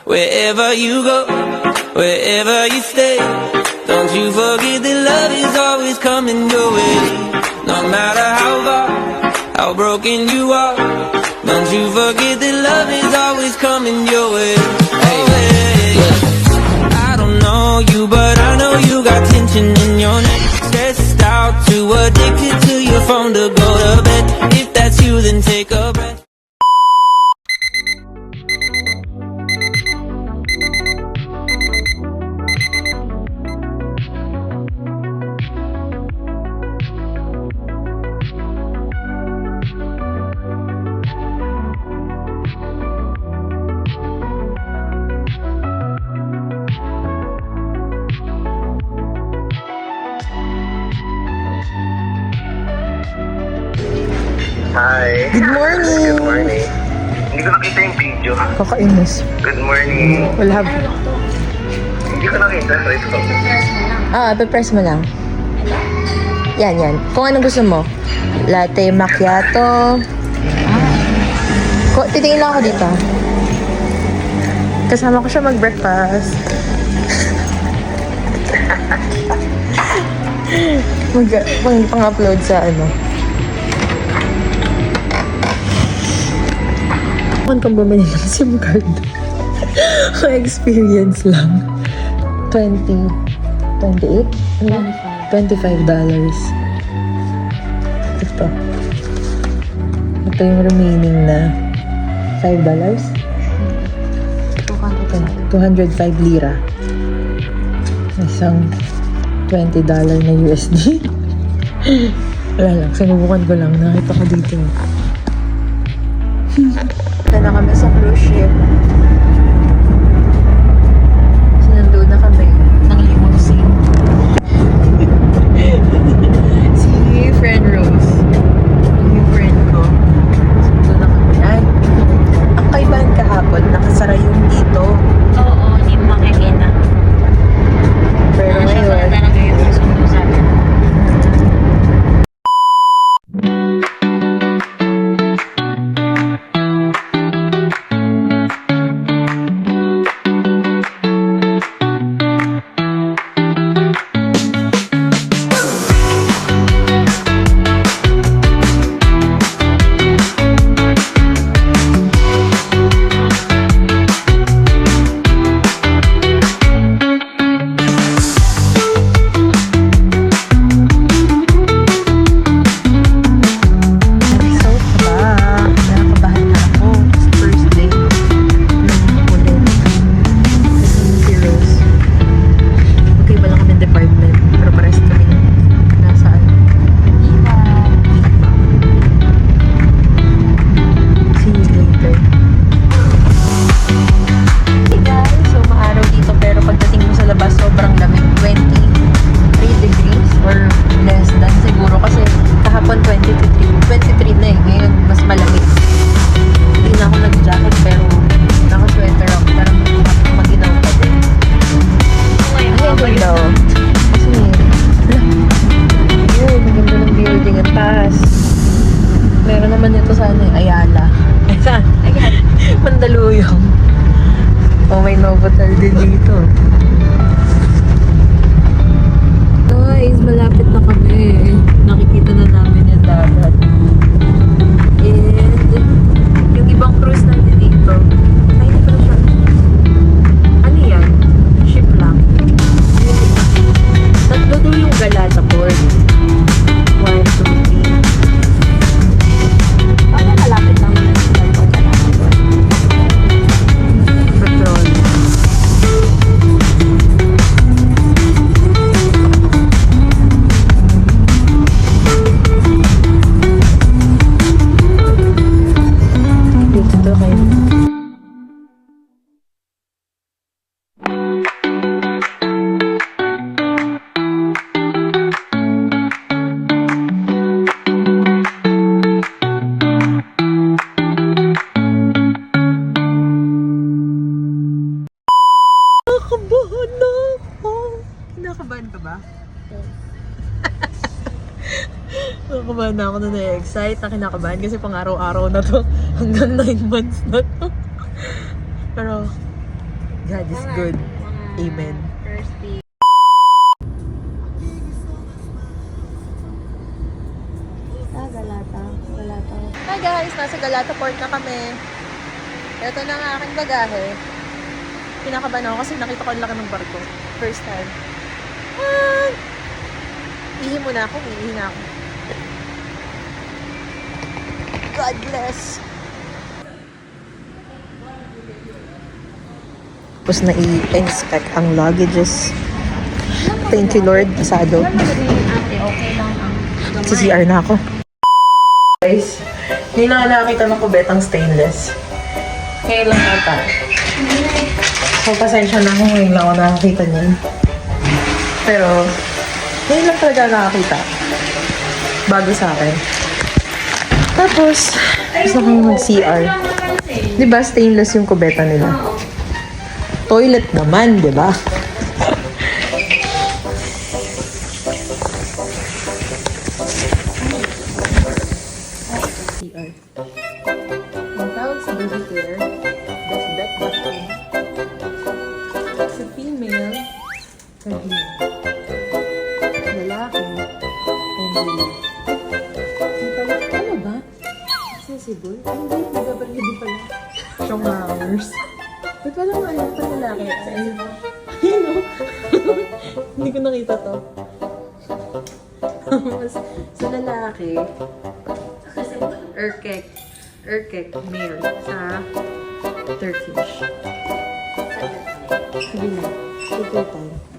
Wherever you go, wherever you stay, don't you forget that love is always coming your way. No matter how far, how broken you are, don't you forget that love is always coming your way. Hey, I don't know you, but I know you got tension in your neck. Stressed out, too addicted to your phone to go to bed. If that's you, then take a breath. Hi. Good morning! Good morning. Hindi ko nakita yung video. Kakainis. Good morning. Wala. Hindi ko nakita. Wait ko. Pe-press mo lang. Yan. Kung anong gusto mo. Latte macchiato. Titingin lang ako dito. Kasama ko siya mag-breakfast. Pang-upload sa ano. Kung bumili ng SIM card. May experience lang. $28? $25. Ito. Ito yung remaining na $5. 205 lira. Isang $20 na USD. Wala lang. Sinubukan ko lang. Nakita ko dito. Na kami sa cruise ship. Sinando na kami ng limousine. Si friend Rose, yung friend ko, sinando na kami. Ay, ang kaibahan kahapon, nakasara yung dito. Oo, hindi mo makikita. Pero ngayon, talaga yung susundo sa akin. Mandaluyong. Oh, may Novotel din dito. Guys, malapit na kami. Nakikita na namin yung dagat. And yung ibang cruise natin dito. Ay, hindi pala siya. Ano yan? Ship lang. Tatlo daw yung Galata Port. 1, 2, 3. Ano malapit lang naman sila yung Galata Port? Petrol. Dito kayo. Kinakabahan na ako. Kinakabahan ka ba? Kinakabahan na ako na na-excite na kinakabahan kasi pang araw-araw na to. Hanggang 9 months na to. Pero God is good. Amen. First day. Galata. Galata. Hi guys! Nasa Galata Port na kami. Ito na ang aking bagahe. Kinakabahan ako kasi nakita ko ang laki ng barko. First time. Ah! Ihi muna ako. Ihi na ako. God bless! Tapos na-i-inspect ang luggages. Thank you Lord. Pasado. Ate, okay lang ang Sa CR na ako. Guys, hindi na nakakita ng kubetang stainless. Ngayon lang ata. So, pasensya na kung ngayon lang ako nakakita niyan. Pero, ngayon lang talaga nakakita. Bago sa akin. Tapos, gusto kong mag-CR. Diba, stainless yung kubeta nila? Toilet naman, diba? CR. Ang tawag sa baby care, back bathroom. Sa female, kabila. Lalaki, pendula. Ano ba? Accessible? Hindi, nagbabarili pala. Showers. Ba't walang ano pa lalaki? Ayun o. Hindi ko nakita to. Sa lalaki, Urkek, male, sa Turkish. Sige na, take your time.